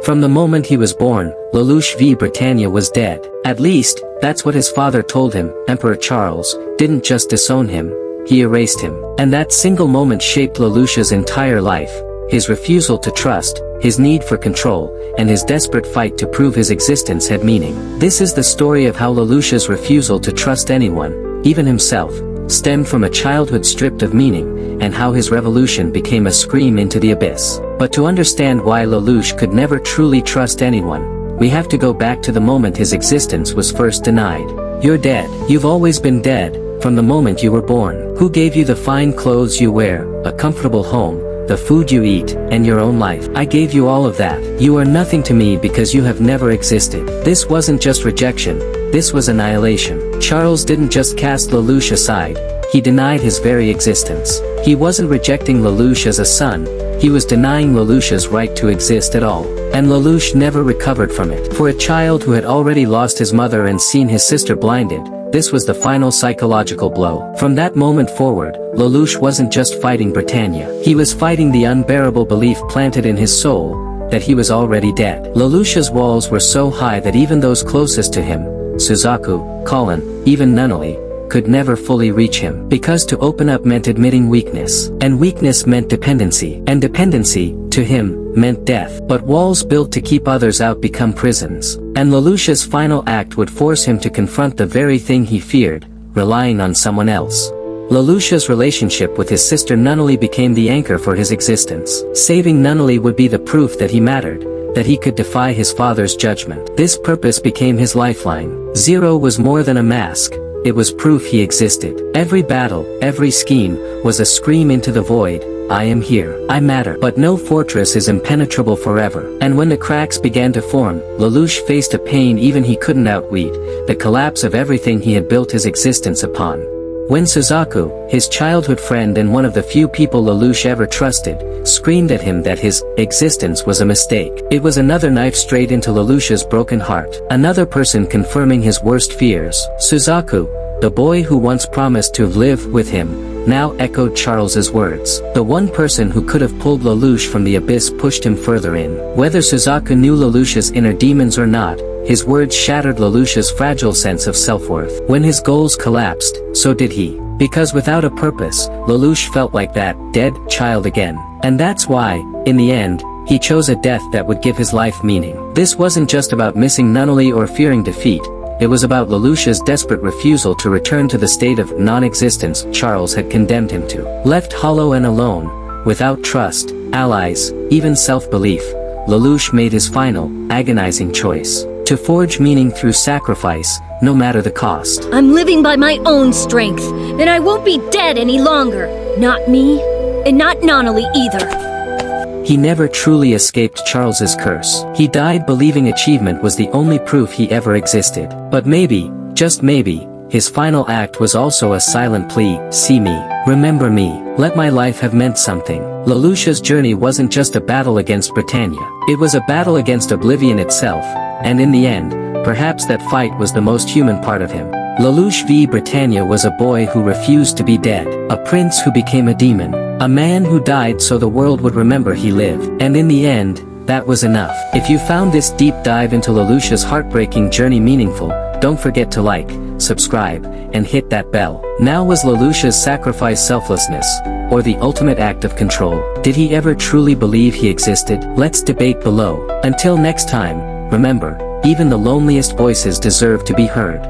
From the moment he was born, Lelouch v Britannia was dead. At least, that's what his father told him. Emperor Charles didn't just disown him, he erased him. And that single moment shaped Lelouch's entire life. His refusal to trust, his need for control, and his desperate fight to prove his existence had meaning. This is the story of how Lelouch's refusal to trust anyone, even himself, stemmed from a childhood stripped of meaning, and how his revolution became a scream into the abyss. But to understand why Lelouch could never truly trust anyone, we have to go back to the moment his existence was first denied. You're dead. You've always been dead, from the moment you were born. Who gave you the fine clothes you wear, a comfortable home, the food you eat, and your own life? I gave you all of that. You are nothing to me because you have never existed. This wasn't just rejection, this was annihilation. Charles didn't just cast Lelouch aside, he denied his very existence. He wasn't rejecting Lelouch as a son, he was denying Lelouch's right to exist at all. And Lelouch never recovered from it. For a child who had already lost his mother and seen his sister blinded, this was the final psychological blow. From that moment forward, Lelouch wasn't just fighting Britannia. He was fighting the unbearable belief planted in his soul, that he was already dead. Lelouch's walls were so high that even those closest to him, Suzaku, Colin, even Nunnally, could never fully reach him. Because to open up meant admitting weakness. And weakness meant dependency. And dependency, to him, meant death. But walls built to keep others out become prisons. And Lelouch's final act would force him to confront the very thing he feared, relying on someone else. Lelouch's relationship with his sister Nunnally became the anchor for his existence. Saving Nunnally would be the proof that he mattered, that he could defy his father's judgment. This purpose became his lifeline. Zero was more than a mask, it was proof he existed. Every battle, every scheme, was a scream into the void. I am here. I matter. But no fortress is impenetrable forever. And when the cracks began to form, Lelouch faced a pain even he couldn't outweed, the collapse of everything he had built his existence upon. When Suzaku, his childhood friend and one of the few people Lelouch ever trusted, screamed at him that his existence was a mistake, it was another knife straight into Lelouch's broken heart. Another person confirming his worst fears. Suzaku, the boy who once promised to live with him, now echoed Charles's words. The one person who could have pulled Lelouch from the abyss pushed him further in. Whether Suzaku knew Lelouch's inner demons or not, his words shattered Lelouch's fragile sense of self-worth. When his goals collapsed, so did he. Because without a purpose, Lelouch felt like that dead child again. And that's why, in the end, he chose a death that would give his life meaning. This wasn't just about missing Nunnally or fearing defeat, it was about Lelouch's desperate refusal to return to the state of non-existence Charles had condemned him to. Left hollow and alone, without trust, allies, even self-belief, Lelouch made his final, agonizing choice. To forge meaning through sacrifice, no matter the cost. I'm living by my own strength, and I won't be dead any longer. Not me, and not Nunnally either. He never truly escaped Charles's curse. He died believing achievement was the only proof he ever existed. But maybe, just maybe, his final act was also a silent plea. See me, remember me, let my life have meant something. Lelouch's journey wasn't just a battle against Britannia. It was a battle against oblivion itself. And in the end, perhaps that fight was the most human part of him. Lelouch v Britannia was a boy who refused to be dead, a prince who became a demon, a man who died so the world would remember he lived. And in the end, that was enough. If you found this deep dive into Lelouch's heartbreaking journey meaningful, don't forget to like, subscribe, and hit that bell. Now was Lelouch's sacrifice selflessness, or the ultimate act of control? Did he ever truly believe he existed? Let's debate below. Until next time, remember, even the loneliest voices deserve to be heard.